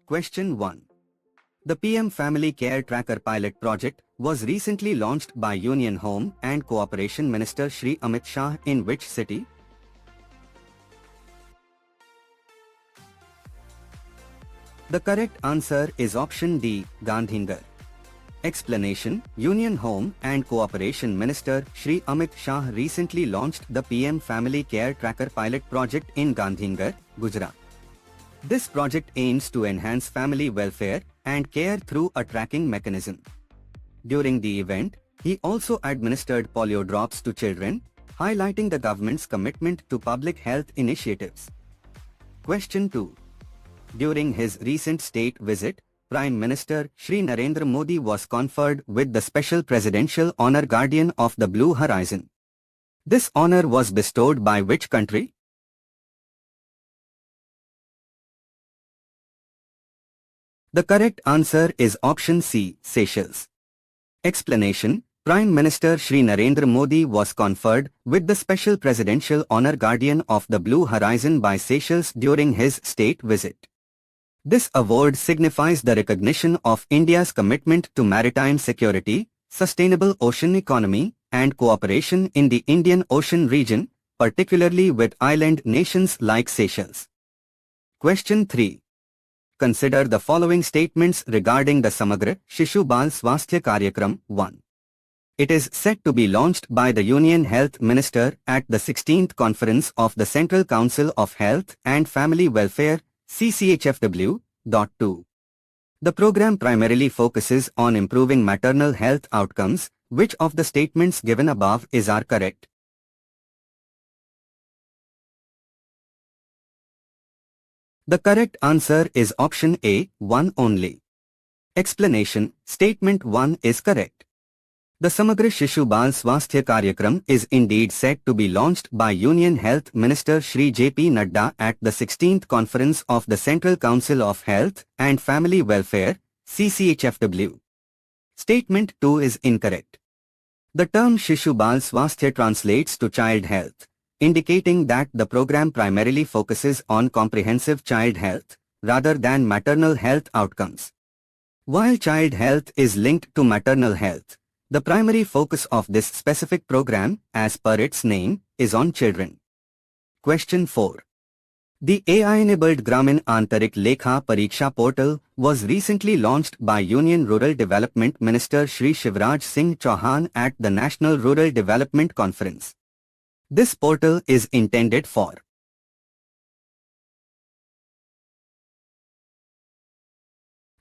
Question 1. The PM Family Care Tracker pilot project was recently launched by Union Home and Cooperation Minister Shri Amit Shah in which city? The correct answer is option D, Gandhinagar. Explanation: Union Home and Cooperation Minister Shri Amit Shah recently launched the PM Family Care Tracker pilot project in Gandhinagar, Gujarat. This project aims to enhance family welfare and care through a tracking mechanism. During the event, he also administered polio drops to children, highlighting the government's commitment to public health initiatives. Question 2. During his recent state visit, Prime Minister Shri Narendra Modi was conferred with the Special Presidential Honour Guardian of the Blue Horizon. This honour was bestowed by which country? The correct answer is option C, Seychelles. Explanation: Prime Minister Shri Narendra Modi was conferred with the Special Presidential Honour Guardian of the Blue Horizon by Seychelles during his state visit. This award signifies the recognition of India's commitment to maritime security, sustainable ocean economy, and cooperation in the Indian Ocean region, particularly with island nations like Seychelles. Question 3. Consider the following statements regarding the Samagra Shishu Bal Swasthya Karyakram 1. It is set to be launched by the Union Health Minister at the 16th Conference of the Central Council of Health and Family Welfare CCHFW. 2. The program primarily focuses on improving maternal health outcomes. Which of the statements given above are correct? The correct answer is option A, 1 only. Explanation: Statement 1 is correct. The Samagra Shishu Bal Swasthya Karyakram is indeed set to be launched by Union Health Minister Shri J.P. Nadda at the 16th Conference of the Central Council of Health and Family Welfare CCHFW. Statement 2 is incorrect. The term Shishu Bal Swasthya translates to child health, indicating that the program primarily focuses on comprehensive child health, rather than maternal health outcomes. While child health is linked to maternal health, the primary focus of this specific program, as per its name, is on children. Question 4. The AI-enabled Gramin Antarik Lekha Pariksha portal was recently launched by Union Rural Development Minister Shri Shivraj Singh Chauhan at the National Rural Development Conference. This portal is intended for: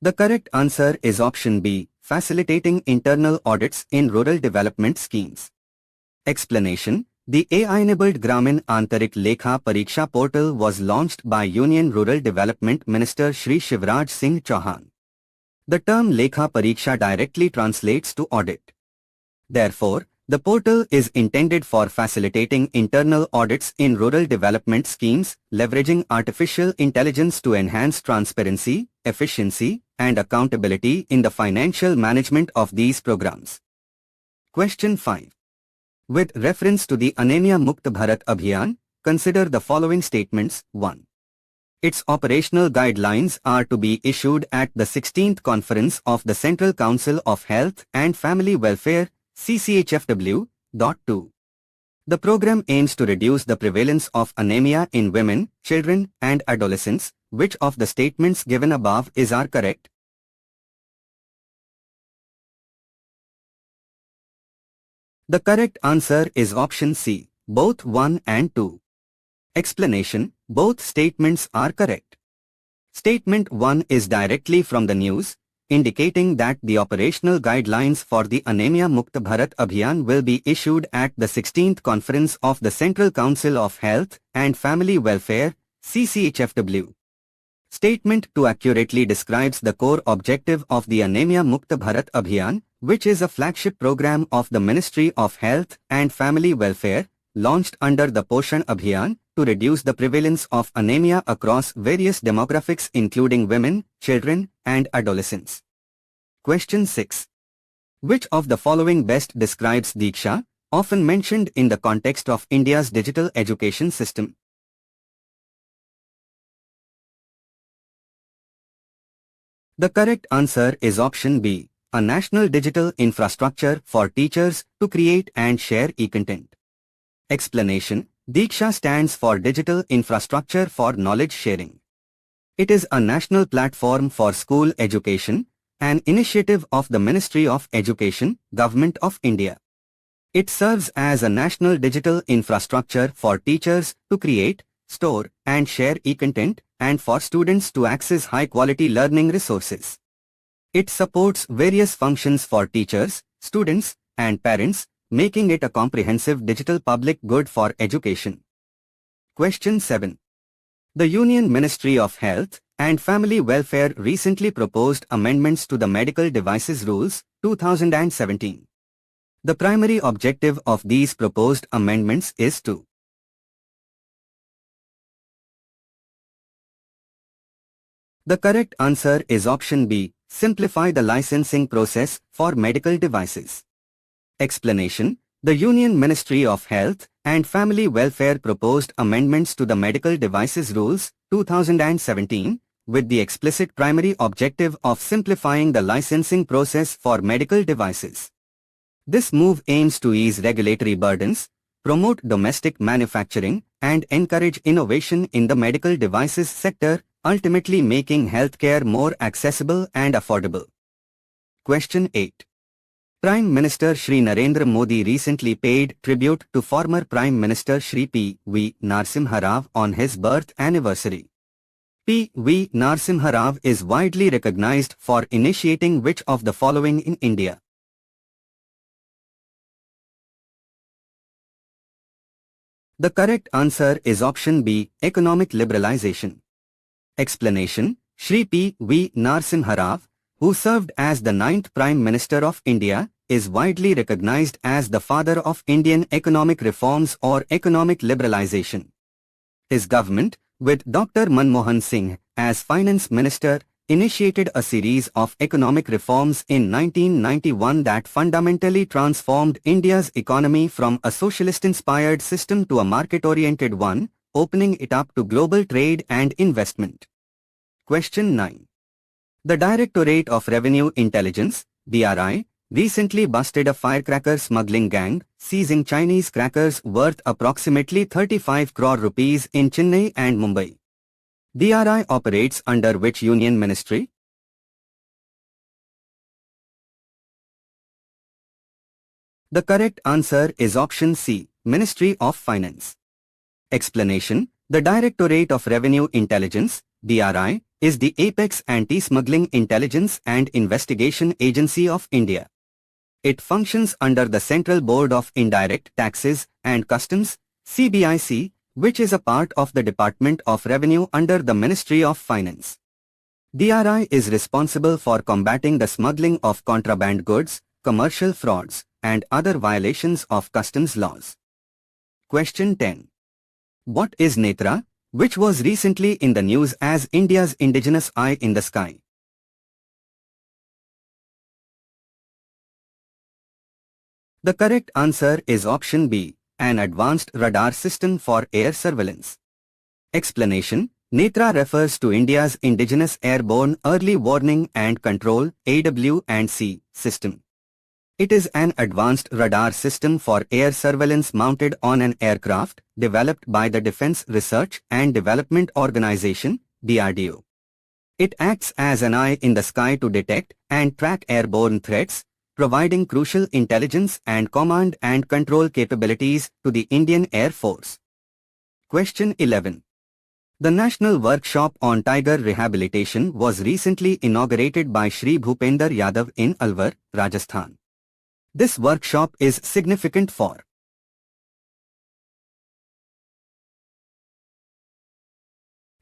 The correct answer is option B, facilitating internal audits in rural development schemes. Explanation: The AI-enabled Gramin Antarik Lekha Pariksha portal was launched by Union Rural Development Minister Shri Shivraj Singh Chauhan. The term Lekha Pariksha directly translates to audit. Therefore, the portal is intended for facilitating internal audits in rural development schemes, leveraging artificial intelligence to enhance transparency, efficiency, and accountability in the financial management of these programs. Question 5. With reference to the Anemia Mukt Bharat Abhiyan, consider the following statements. 1. Its operational guidelines are to be issued at the 16th Conference of the Central Council of Health and Family Welfare CCHFW. 2. The program aims to reduce the prevalence of anemia in women, children, and adolescents. Which of the statements given above are correct? The correct answer is option C, both 1 and 2. Explanation: Both statements are correct. Statement 1 is directly from the news, indicating that the operational guidelines for the Anemia Mukt Bharat Abhiyan will be issued at the 16th Conference of the Central Council of Health and Family Welfare CCHFW. Statement 2 accurately describes the core objective of the Anemia Mukt Bharat Abhiyan, which is a flagship program of the Ministry of Health and Family Welfare, launched under the Poshan Abhiyan, to reduce the prevalence of anemia across various demographics including women, children, and adolescents. Question 6. Which of the following best describes Diksha, often mentioned in the context of India's digital education system? The correct answer is option B, a national digital infrastructure for teachers to create and share e-content. Explanation: Diksha stands for Digital Infrastructure for Knowledge Sharing. It is a national platform for school education, an initiative of the Ministry of Education, Government of India. It serves as a national digital infrastructure for teachers to create, store, and share e-content, and for students to access high-quality learning resources. It supports various functions for teachers, students, and parents, making it a comprehensive digital public good for education. Question 7. The Union Ministry of Health and Family Welfare recently proposed amendments to the Medical Devices Rules, 2017. The primary objective of these proposed amendments is to The correct answer is option B, simplify the licensing process for medical devices. Explanation: The Union Ministry of Health and Family Welfare proposed amendments to the Medical Devices Rules, 2017, with the explicit primary objective of simplifying the licensing process for medical devices. This move aims to ease regulatory burdens, promote domestic manufacturing, and encourage innovation in the medical devices sector, ultimately making healthcare more accessible and affordable. Question 8. Prime Minister Shri Narendra Modi recently paid tribute to former Prime Minister Shri P.V. Narasimha Rao on his birth anniversary. P.V. Narasimha Rao is widely recognized for initiating which of the following in India? The correct answer is option B, economic liberalization. Explanation: Shri P.V. Narasimha Rao, who served as the 9th Prime Minister of India, is widely recognized as the father of Indian economic reforms or economic liberalization. His government, with Dr. Manmohan Singh as Finance Minister, initiated a series of economic reforms in 1991 that fundamentally transformed India's economy from a socialist-inspired system to a market-oriented one, opening it up to global trade and investment. Question 9. The Directorate of Revenue Intelligence, DRI, recently busted a firecracker smuggling gang, seizing Chinese crackers worth approximately 35 crore rupees in Chennai and Mumbai. DRI operates under which union ministry? The correct answer is option C, Ministry of Finance. Explanation: The Directorate of Revenue Intelligence, DRI, is the apex anti-smuggling intelligence and investigation agency of India. It functions under the Central Board of Indirect Taxes and Customs, CBIC, which is a part of the Department of Revenue under the Ministry of Finance. DRI is responsible for combating the smuggling of contraband goods, commercial frauds, and other violations of customs laws. Question 10. What is Netra, which was recently in the news as India's indigenous eye in the sky? The correct answer is option B, an advanced radar system for air surveillance. Explanation: Netra refers to India's indigenous airborne early warning and control (AW&C) system. It is an advanced radar system for air surveillance mounted on an aircraft developed by the Defense Research and Development Organization, DRDO. It acts as an eye in the sky to detect and track airborne threats, providing crucial intelligence and command and control capabilities to the Indian Air Force. Question 11. The National Workshop on Tiger Rehabilitation was recently inaugurated by Shri Bhupender Yadav in Alwar, Rajasthan. This workshop is significant for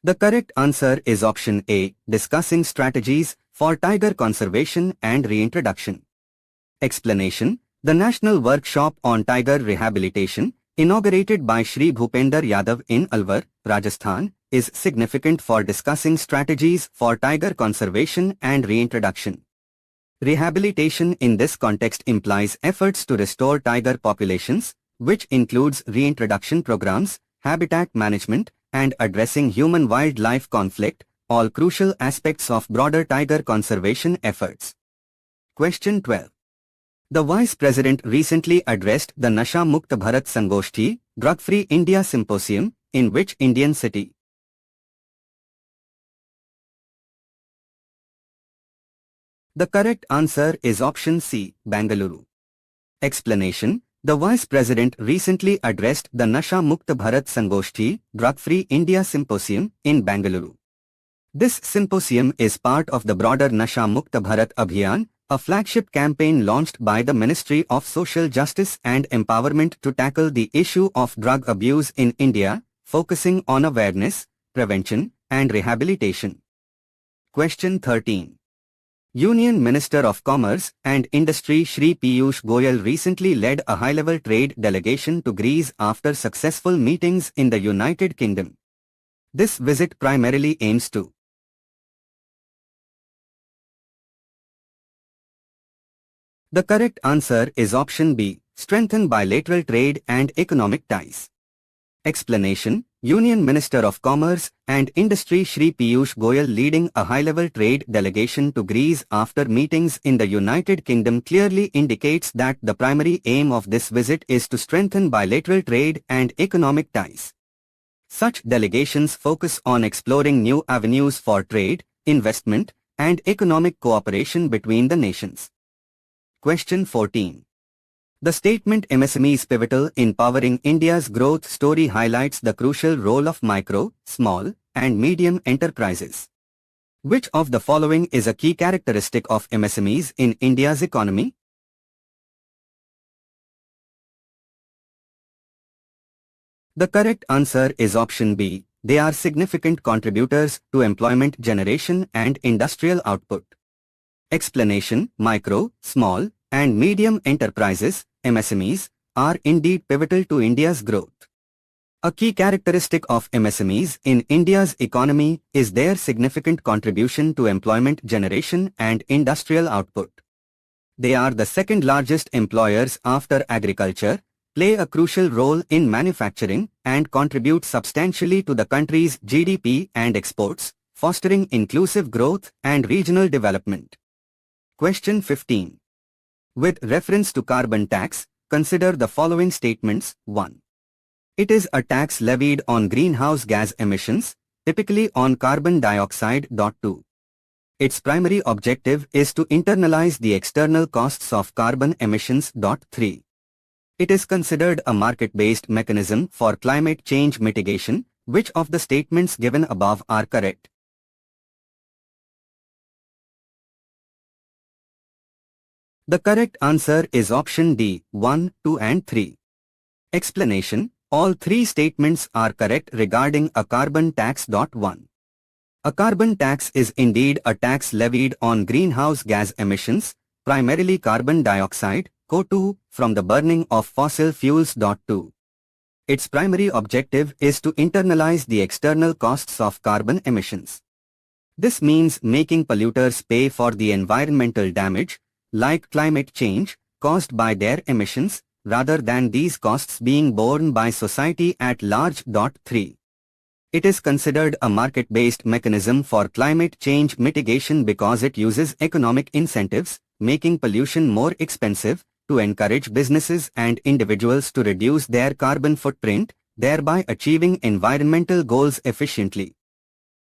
The correct answer is option A, discussing strategies for tiger conservation and reintroduction. Explanation: The National Workshop on Tiger Rehabilitation, inaugurated by Shri Bhupender Yadav in Alwar, Rajasthan, is significant for discussing strategies for tiger conservation and reintroduction. Rehabilitation in this context implies efforts to restore tiger populations, which includes reintroduction programs, habitat management, and addressing human-wildlife conflict, all crucial aspects of broader tiger conservation efforts. Question 12. The Vice President recently addressed the Nasha Mukt Bharat Sangoshti, Drug-Free India Symposium, in which Indian city? The correct answer is option C, Bengaluru. Explanation. The Vice President recently addressed the Nasha Mukt Bharat Sangoshti, Drug-Free India Symposium, in Bengaluru. This symposium is part of the broader Nasha Mukt Bharat Abhiyan, a flagship campaign launched by the Ministry of Social Justice and Empowerment to tackle the issue of drug abuse in India, focusing on awareness, prevention, and rehabilitation. Question 13. Union Minister of Commerce and Industry Shri Piyush Goyal recently led a high-level trade delegation to Greece after successful meetings in the United Kingdom. This visit primarily aims to The correct answer is option B, strengthen bilateral trade and economic ties. Explanation. Union Minister of Commerce and Industry Shri Piyush Goyal leading a high-level trade delegation to Greece after meetings in the United Kingdom clearly indicates that the primary aim of this visit is to strengthen bilateral trade and economic ties. Such delegations focus on exploring new avenues for trade, investment, and economic cooperation between the nations. Question 14. The statement MSMEs pivotal in powering India's growth story highlights the crucial role of micro, small, and medium enterprises. Which of the following is a key characteristic of MSMEs in India's economy? The correct answer is option B. They are significant contributors to employment generation and industrial output. Explanation. Micro, small, and medium enterprises, MSMEs, are indeed pivotal to India's growth. A key characteristic of MSMEs in India's economy is their significant contribution to employment generation and industrial output. They are the second largest employers after agriculture, play a crucial role in manufacturing, and contribute substantially to the country's GDP and exports, fostering inclusive growth and regional development. Question 15. With reference to carbon tax, consider the following statements. 1. It is a tax levied on greenhouse gas emissions, typically on carbon dioxide. 2. Its primary objective is to internalize the external costs of carbon emissions. 3. It is considered a market-based mechanism for climate change mitigation. Which of the statements given above are correct? The correct answer is option D, 1, 2 and 3. Explanation. All three statements are correct regarding a carbon tax. 1. A carbon tax is indeed a tax levied on greenhouse gas emissions, primarily carbon dioxide, CO2, from the burning of fossil fuels. 2. Its primary objective is to internalize the external costs of carbon emissions. This means making polluters pay for the environmental damage, like climate change, caused by their emissions, rather than these costs being borne by society at large. 3. It is considered a market-based mechanism for climate change mitigation because it uses economic incentives, making pollution more expensive, to encourage businesses and individuals to reduce their carbon footprint, thereby achieving environmental goals efficiently.